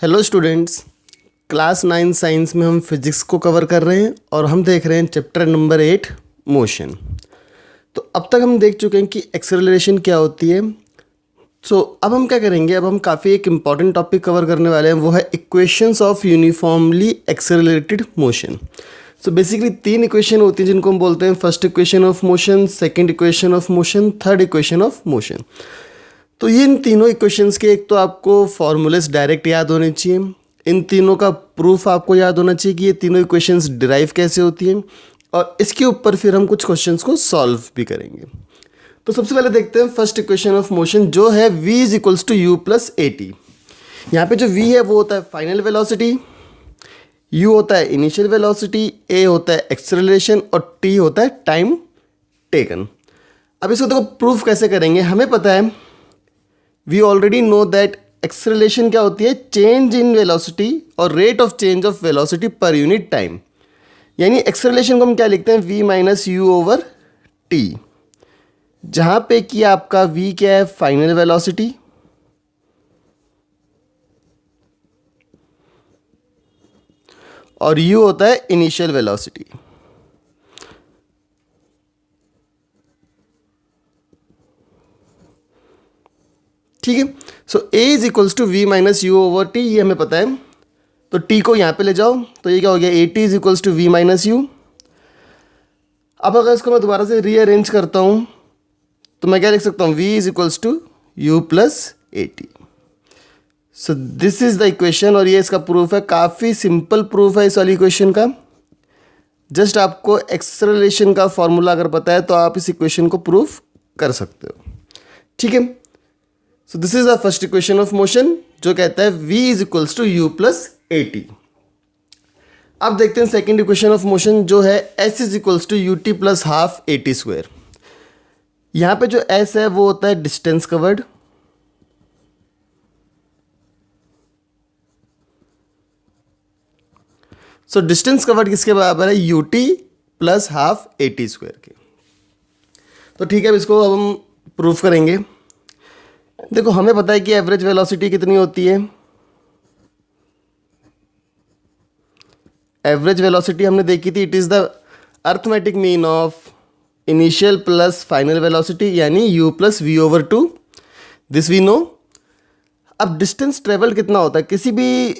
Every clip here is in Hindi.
हेलो स्टूडेंट्स, क्लास 9 साइंस में हम फिजिक्स को कवर कर रहे हैं और हम देख रहे हैं चैप्टर नंबर 8 मोशन। तो अब तक हम देख चुके हैं कि एक्सेलरेशन क्या होती है। अब हम क्या करेंगे, अब हम काफ़ी एक इम्पॉर्टेंट टॉपिक कवर करने वाले हैं, वो है equations of uniformly accelerated motion. Basically 3 equation होती हैं जिनको हम बोलते हैं first equation of motion, second equation of motion, third equation of motion. तो ये इन तीनों इक्वेशंस के एक तो आपको फॉर्मूलेस डायरेक्ट याद होने चाहिए, इन तीनों का प्रूफ आपको याद होना चाहिए कि ये तीनों इक्वेशंस डिराइव कैसे होती हैं, और इसके ऊपर फिर हम कुछ क्वेश्चंस को सॉल्व भी करेंगे। तो सबसे पहले देखते हैं फर्स्ट इक्वेशन ऑफ मोशन जो है v is equals to u plus a t. यहाँ पर जो v है वो होता है फाइनल वेलोसिटी, u होता है इनिशियल वेलोसिटी, a होता है एक्सेलरेशन और t होता है टाइम टेकन। अब इसको देखो प्रूफ कैसे करेंगे। हमें पता है, we already know that acceleration क्या होती है, चेंज इन वेलोसिटी और rate of change of velocity per unit time. यानी एक्सेलरेशन को हम क्या लिखते हैं, v minus u over t, जहाँ पे कि आपका v क्या है, फाइनल वेलोसिटी, और u होता है इनिशियल वेलोसिटी। ठीक है। So a is equals to we minus u over t, ये हमें पता है। तो t को यहाँ पे ले जाओ, तो ये क्या हो गया, a t is equals to we minus u. अब अगर इसको मैं दोबारा से रीअरेंज करता हूँ तो मैं क्या लिख सकता हूँ, v is equals to u plus a t. So this is the equation, और ये इसका प्रूफ है। काफ़ी सिंपल प्रूफ है इस वाली इक्वेशन का। जस्ट आपको एक्सेलरेशन का फॉर्मूला अगर पता है तो आप इस इक्वेशन को प्रूफ कर सकते हो। ठीक है। So this is the first equation of motion जो कहता है v is equals to u plus a t. अब देखते हैं सेकेंड इक्वेशन ऑफ मोशन जो है s is equals to u t plus half a t square. यहाँ पे जो s है वो होता है distance covered, so distance covered किसके बराबर है, u t plus half a t square के। तो ठीक है, अब इसको अब हम प्रूफ करेंगे। देखो हमें पता है कि एवरेज वेलोसिटी कितनी होती है। एवरेज वेलोसिटी हमने देखी थी, it is the arithmetic mean of initial plus final velocity, यानी u plus we over two, this we know. अब डिस्टेंस ट्रेवल कितना होता है, किसी भी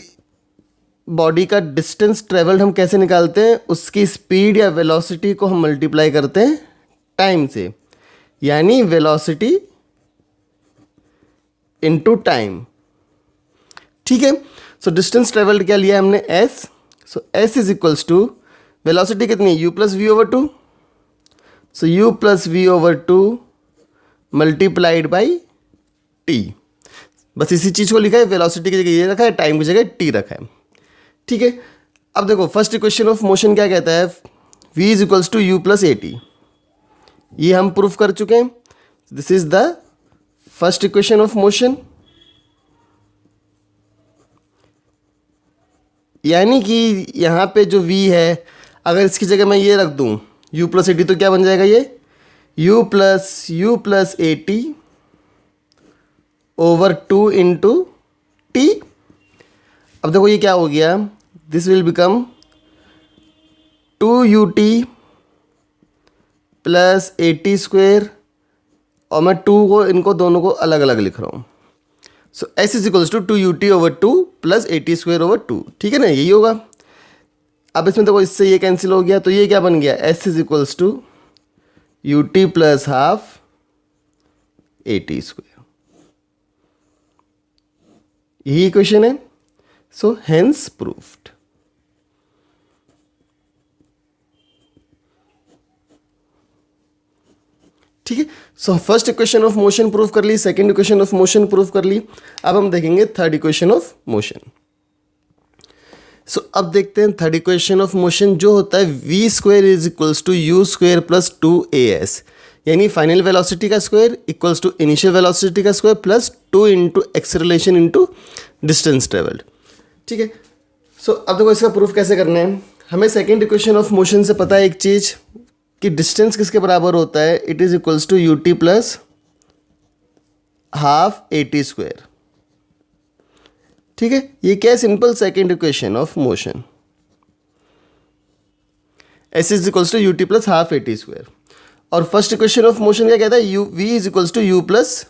बॉडी का डिस्टेंस ट्रेवल्ड हम कैसे निकालते हैं, उसकी स्पीड या वेलोसिटी को हम मल्टीप्लाई करते हैं टाइम से, यानी वेलोसिटी इनटू टाइम। ठीक है। सो डिस्टेंस ट्रेवल्ड क्या लिया हमने, s। So s is equals to velocity कितनी, u plus we over two, so u plus we over two multiplied by t। बस इसी चीज़ को लिखा है, वेलोसिटी की जगह ये रखा है, टाइम की जगह t रखा है। ठीक है। अब देखो फर्स्ट इक्वेशन ऑफ मोशन क्या कहता है, v is equals to u plus a t. ये हम प्रूफ कर चुके हैं। This is the first equation of motion, यानी कि यहाँ पे जो v है, अगर इसकी जगह मैं ये रख दूँ u प्लस ए टी, तो क्या बन जाएगा ये, u plus a T over 2 into T. अब देखो ये क्या हो गया, this will become 2ut plus a t square, और मैं 2 को इनको दोनों को अलग अलग लिख रहा हूँ। So s is equals to 2ut over 2 plus a t square over 2। ठीक है ना, यही होगा। अब इसमें देखो इससे ये कैंसिल हो गया, तो ये क्या बन गया, s is equals to u t plus half a t square. यही इक्वेशन है। So hence proved. ठीक है। So first equation of motion proof कर ली, second equation of motion proof कर ली। अब हम देखेंगे थर्ड इक्वेशन ऑफ मोशन। अब देखते हैं थर्ड इक्वेशन ऑफ मोशन जो होता है v square is equals to u square plus 2as, यानी फाइनल वेलोसिटी का square equals to initial velocity का square plus 2 into acceleration into distance travelled. ठीक है। अब देखो इसका प्रूफ कैसे करना है। हमें सेकेंड इक्वेशन ऑफ मोशन से पता है एक चीज़ कि डिस्टेंस किसके बराबर होता है, it is equals to u t plus half a t square. ठीक है, ये क्या है, simple second equation of motion, s is equals to u t plus half a t square. और फर्स्ट इक्वेशन ऑफ मोशन क्या कहता है, u V is equals to u plus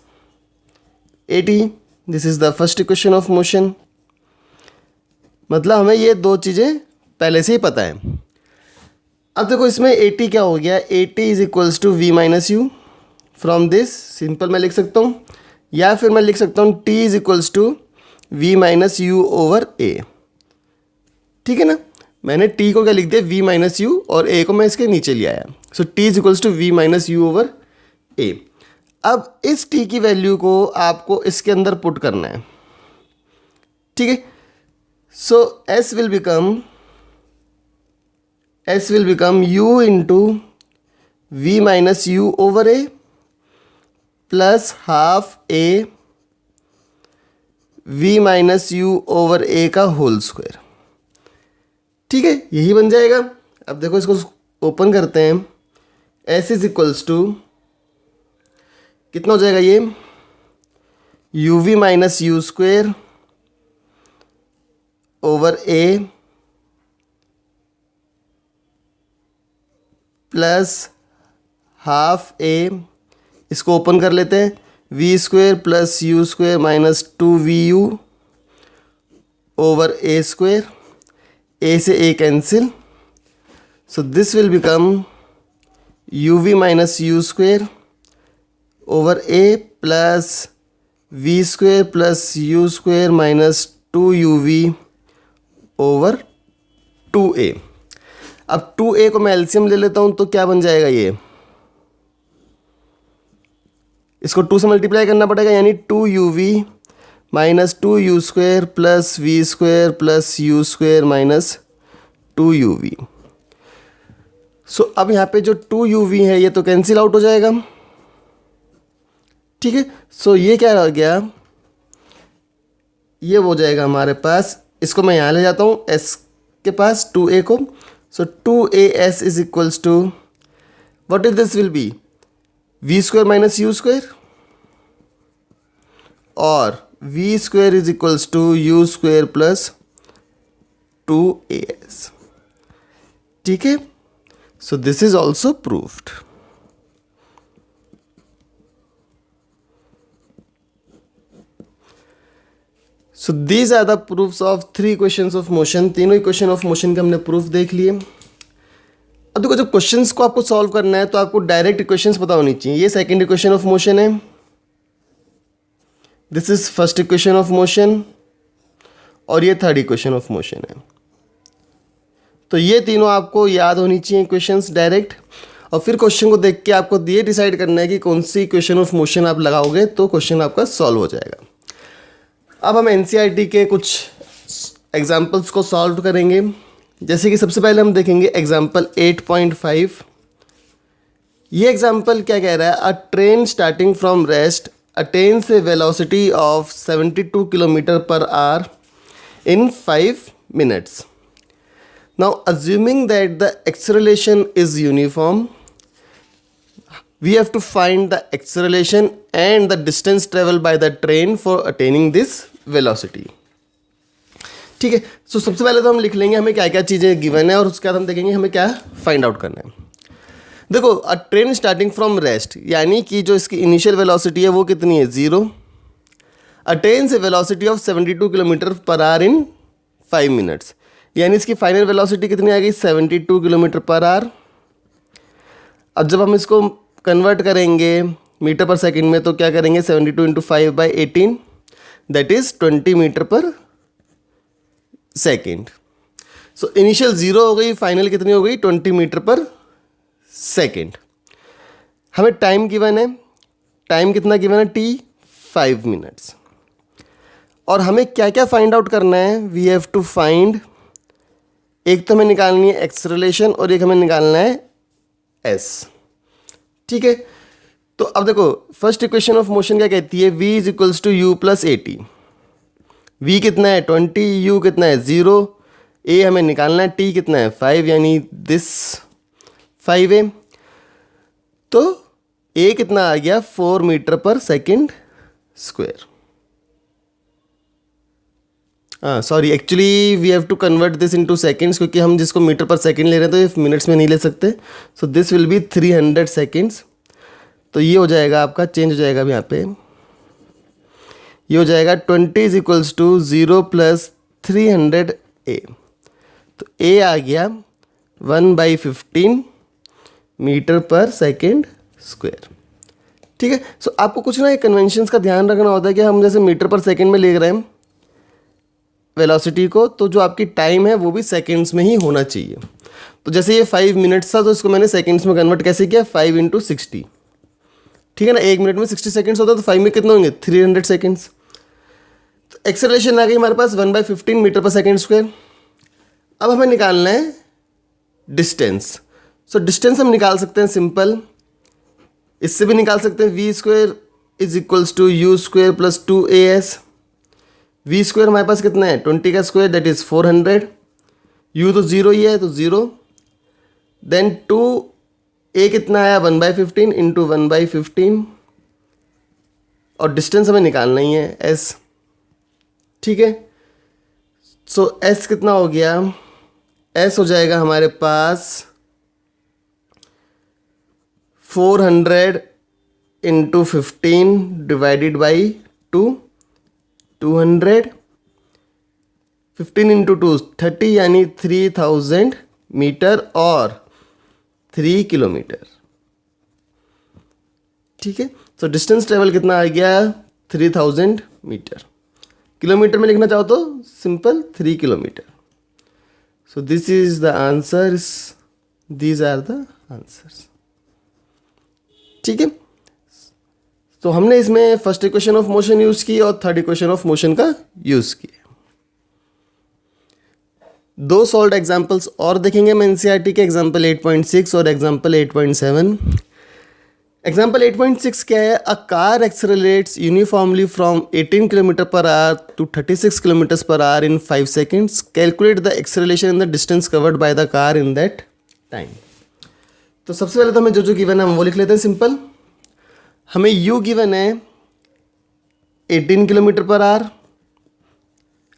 a t, this is the first equation of motion. मतलब हमें ये दो चीज़ें पहले से ही पता है। अब देखो इसमें ए टी क्या हो गया, a t is equals to we minus u, from this simple मैं लिख सकता हूँ, या फिर मैं लिख सकता हूँ t is equals to we minus u over a. ठीक है ना, मैंने टी को क्या लिख दिया, वी माइनस यू, और ए को मैं इसके नीचे ले आया, so t is equals to we minus u over a. अब इस टी की वैल्यू को आपको इसके अंदर पुट करना है। ठीक है, so s will become u into v minus u over a plus half a v minus u over a का होल स्क्वायर। ठीक है, यही बन जाएगा। अब देखो इसको ओपन करते हैं, एस इज इक्वल्स टू कितना हो जाएगा ये, u v minus u square over a plus half a, इसको ओपन कर लेते हैं, v square plus u square minus two v u over a square, a से a cancel, so this will become u v minus u square over a plus v square plus u square minus two u v over two a. अब टू ए को मैं एलसीएम ले लेता हूँ तो क्या बन जाएगा, ये इसको टू से मल्टीप्लाई करना पड़ेगा, यानी two u v minus two u square plus v square plus u square minus two u v. So अब यहाँ पे जो टू यू वी है ये तो कैंसिल आउट हो जाएगा। ठीक है, सो ये क्या रह गया, ये हो जाएगा हमारे पास, इसको मैं यहाँ ले जाता हूँ एस के पास, टू ए को, so two a s is equals to what is this will be, v square minus u square, और v square is equals to u square plus two a s. ठीक है, so this is also proved. So these are the proofs of three questions of motion, तीनों इक्वेशन ऑफ मोशन के हमने प्रूफ देख लिए। अब देखो जब क्वेश्चंस को आपको सॉल्व करना है तो आपको डायरेक्ट इक्वेशंस पता होनी चाहिए। ये सेकंड इक्वेशन ऑफ मोशन है, this is first equation of motion, और ये थर्ड इक्वेशन ऑफ मोशन है। तो ये तीनों आपको याद होनी चाहिए इक्वेशंस डायरेक्ट, और फिर क्वेश्चन को देख के आपको ये डिसाइड करना है कि कौन सी इक्वेशन ऑफ मोशन आप लगाओगे तो क्वेश्चन आपका सॉल्व हो जाएगा। अब हम एनसीईआरटी के कुछ एग्जाम्पल्स को सॉल्व करेंगे। जैसे कि सबसे पहले हम देखेंगे एग्जाम्पल 8.5। ये एग्जाम्पल क्या कह रहा है, अ train starting from rest attains A velocity of 72 kilometre per our in 5 minutes. Now assuming that the acceleration is uniform, we have to find the acceleration and the distance traveled by the train for attaining this velocity. ठीक है, सो सबसे पहले तो हम लिख लेंगे हमें क्या क्या चीज़ें गिवन है, और उसके बाद हम देखेंगे हमें क्या फाइंड आउट करना है। देखो अ ट्रेन स्टार्टिंग फ्रॉम रेस्ट, यानी कि जो इसकी इनिशियल वेलोसिटी है वो कितनी है, 0, attains A velocity of 72 kilometre per hour in 5 minutes, यानी इसकी फाइनल वेलोसिटी कितनी आ गई, 72 किलोमीटर पर आवर। अब जब हम इसको कन्वर्ट करेंगे मीटर पर सेकंड में तो क्या करेंगे, 72 इंटू 5/18 दैट इज़ 20 मीटर पर सेकेंड। सो इनिशियल 0 हो गई, फाइनल कितनी हो गई, 20 मीटर पर सेकेंड। हमें टाइम गिवन है, टाइम कितना गिवन है, t 5 मिनट्स। और हमें क्या क्या फाइंड आउट करना है, वी हैव टू फाइंड, एक तो हमें निकालनी है एक्सेलरेशन और एक हमें निकालना है s। ठीक है, तो अब देखो फर्स्ट इक्वेशन ऑफ मोशन क्या कहती है, v is equals to u plus a t. v कितना है 20, u कितना है 0, a हमें निकालना है, t कितना है 5, यानी दिस 5a। तो a कितना आ गया, 4 मीटर पर second square. Sorry, actually we have to convert this into seconds, क्योंकि हम जिसको मीटर पर सेकंड ले रहे हैं तो ये मिनट्स में नहीं ले सकते. सो दिस विल बी 300 सेकेंड्स. तो ये हो जाएगा आपका, चेंज हो जाएगा अब यहाँ पे, ये हो जाएगा 20 इज इक्वल्स टू 0 प्लस 300 ए. तो ए आ गया 1/15 मीटर पर सेकेंड स्क्वायर. ठीक है. सो आपको कुछ ना ये कन्वेंशंस का ध्यान रखना होता है कि हम जैसे मीटर पर सेकेंड में ले रहे हैं वेलोसिटी को, तो जो आपकी टाइम है वो भी सेकेंड्स में ही होना चाहिए. तो जैसे ये 5 मिनट्स था तो इसको मैंने सेकेंड्स में कन्वर्ट कैसे किया, 5 × 60. ठीक है ना, 1 मिनट में 60 सेकेंड्स होता है, तो 5 में कितने होंगे, 300 सेकेंड्स. तो एक्सेलरेशन आ गई हमारे पास 1/15 मीटर पर सेकेंड स्क्वायर. अब हमें निकालना है डिस्टेंस. सो डिस्टेंस हम निकाल सकते हैं सिंपल, इससे भी निकाल सकते हैं. v² is equals to u² plus 2as. v² हमारे पास कितना है, 20 का स्क्वायर, दैट इज 400. u तो 0 ही है तो 0. देन 2a कितना आया, 1/15 इंटू 1/15. और डिस्टेंस हमें निकालना ही है s. ठीक है. सो s कितना हो गया, s हो जाएगा हमारे पास 400 इंटू 15 डिवाइडेड बाई 2, 200. 15 इंटू 2 30, यानी 3000 मीटर और 3 किलोमीटर. ठीक है. सो डिस्टेंस ट्रेवल कितना आ गया, 3000 मीटर. किलोमीटर में लिखना चाहो तो simple 3 kilometre. So this is the answers, these are the answers. ठीक है. तो हमने इसमें first equation of motion use की और थर्ड इक्वेशन ऑफ मोशन का यूज किया. 2 सॉल्व एग्जांपल्स और देखेंगे हम एनसीईआरटी के, एग्जांपल 8.6 और एग्जांपल 8.7. एग्जाम्पल 8.6 क्या है, a car accelerates uniformly from 18 kilometre per hour to 36 kilometres per hour in 5 seconds. Calculate the acceleration in the distance covered by the car in that time. तो सबसे पहले तो हमें जो गिवन है हम वो लिख लेते हैं सिंपल. हमें u गिवन है 18 किलोमीटर पर आवर.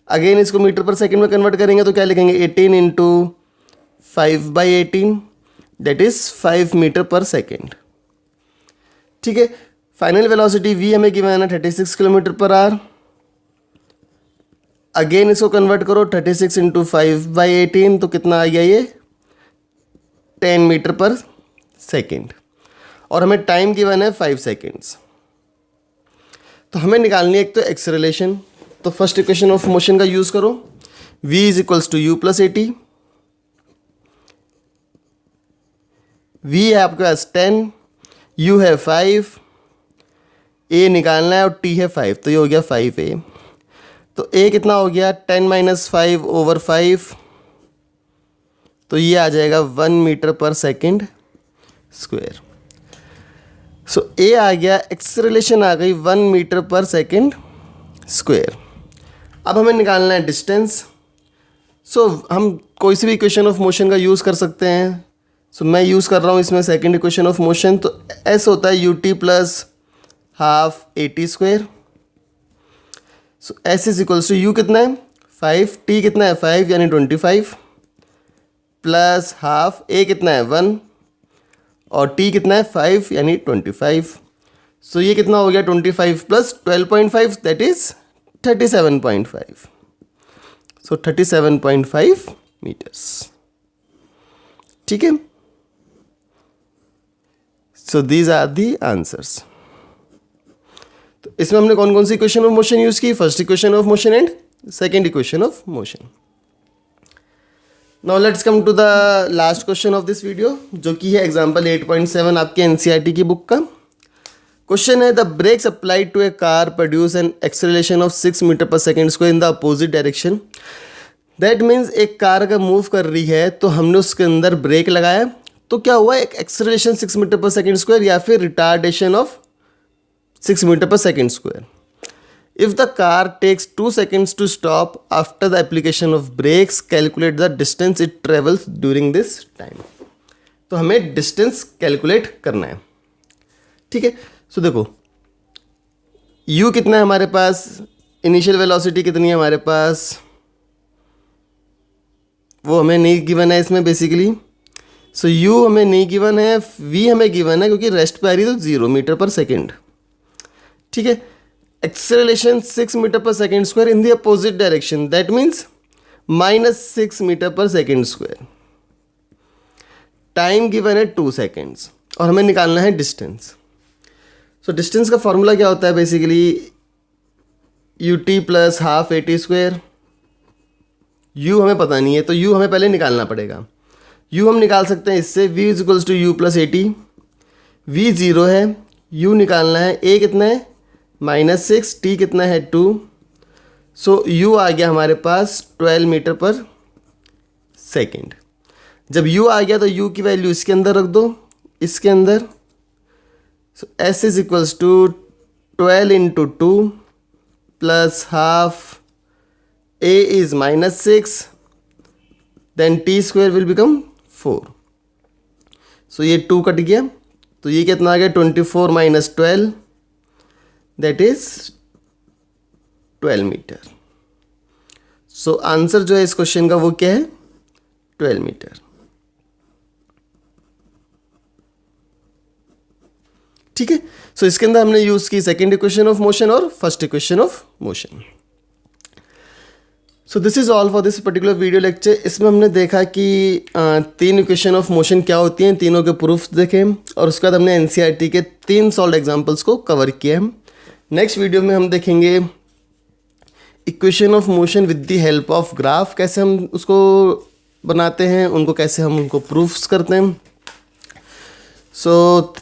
अगेन इसको मीटर पर सेकेंड में कन्वर्ट करेंगे तो क्या लिखेंगे, 18 इंटू 5/18 दैट इज 5 मीटर पर सेकेंड. ठीक है. फाइनल वेलोसिटी v हमें गिवन है 36 किलोमीटर पर आवर. अगेन इसको कन्वर्ट करो, 36 इंटू 5/18 तो कितना आ गया ये, 10 मीटर पर सेकेंड. और हमें टाइम गिवन है 5 सेकेंड्स. तो हमें निकालनी है एक तो एक्सेलरेशन. तो फर्स्ट इक्वेशन ऑफ मोशन का यूज करो, v is equals to u plus 80. v है आपके पास 10, u है 5, a निकालना है और t है 5, तो ये हो गया 5a. तो a कितना हो गया, 10 - 5 ओवर 5, तो ये आ जाएगा 1 मीटर पर सेकेंड स्क्वायर. सो a आ गया, एक्सेलरेशन आ गई 1 मीटर पर सेकेंड स्क्वायर. अब हमें निकालना है डिस्टेंस. सो हम कोई सी भी इक्वेशन ऑफ मोशन का यूज़ कर सकते हैं. सो मैं यूज़ कर रहा हूँ इसमें सेकेंड इक्वेशन ऑफ मोशन. तो s होता है ut plus half at². So s is equals to u कितना है 5, t कितना है 5 यानी 25, प्लस हाफ a कितना है 1 और t कितना है 5 यानी 25. सो ये कितना हो गया 25 plus 12.5 that is 37.5. So 37.5 metres. ठीक है. So these are the answers. तो इसमें हमने कौन कौन सी इक्वेशन ऑफ मोशन यूज की, first equation of motion and second equation of motion. Now let's come to the last question of this video, जो कि है एग्जांपल 8.7 आपके एनसीईआरटी की बुक का. क्वेश्चन है, the brakes applied to a car produce an acceleration of 6 metre पर second square in the opposite direction. That means एक कार अगर मूव कर रही है तो हमने उसके अंदर ब्रेक लगाया, तो क्या हुआ, एक एक्सेलरेशन 6 मीटर पर सेकेंड स्क्वायर या फिर रिटार्डेशन ऑफ 6 मीटर पर second square. If the car takes 2 seconds to stop after the application of brakes, calculate the distance it travels during this time. तो हमें डिस्टेंस कैलकुलेट करना है. ठीक है. सो देखो u कितना है हमारे पास, इनिशियल वेलोसिटी कितनी है हमारे पास वो हमें नहीं गिवन है इसमें बेसिकली। सो u हमें नहीं गिवन है, v हमें गिवन है क्योंकि रेस्ट पे आ रही है तो 0 मीटर पर सेकेंड। ठीक है, एक्सेलरेशन 6 मीटर पर second square in the opposite direction, that means -6 metre पर सेकेंड स्क्वायर। टाइम गिवन है 2 सेकेंड्स और हमें निकालना है डिस्टेंस। सो डिस्टेंस का फॉर्मूला क्या होता है basically, ut plus half AT square. u हमें पता नहीं है तो u हमें पहले निकालना पड़ेगा। u हम निकाल सकते हैं इससे, v equals to u plus AT। v 0 है, u निकालना है, a कितना है -6, t कितना है 2। सो u आ गया हमारे पास 12 मीटर पर सेकेंड। जब u आ गया तो u की वैल्यू इसके अंदर रख दो, इसके अंदर। So s is equals to 12 into 2 plus half, a is -6, then t square will become 4। सो ये 2 कट गया तो ये कितना आ गया 24 minus 12, that is 12 metre. So answer जो है इस क्वेश्चन का वो क्या है, 12 मीटर। ठीक है, सो इसके अंदर हमने यूज की सेकेंड इक्वेशन ऑफ मोशन और first equation of motion. So this is all for this particular video lecture. इसमें हमने देखा कि 3 इक्वेशन ऑफ मोशन क्या होती हैं, तीनों के प्रूफ्स देखे और उसके बाद हमने NCERT के 3 सॉल्व एग्जांपल्स को कवर किया है। नेक्स्ट वीडियो में हम देखेंगे equation of motion with the help of graph, कैसे हम उसको बनाते हैं, उनको कैसे हम उनको प्रूफ्स करते हैं। So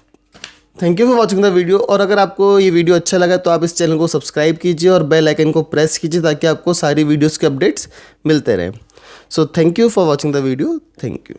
thank you for watching the video. और अगर आपको ये वीडियो अच्छा लगा तो आप इस चैनल को सब्सक्राइब कीजिए और बेल आइकन को प्रेस कीजिए ताकि आपको सारी वीडियोस के अपडेट्स मिलते रहें। So thank you for watching the video, thank you.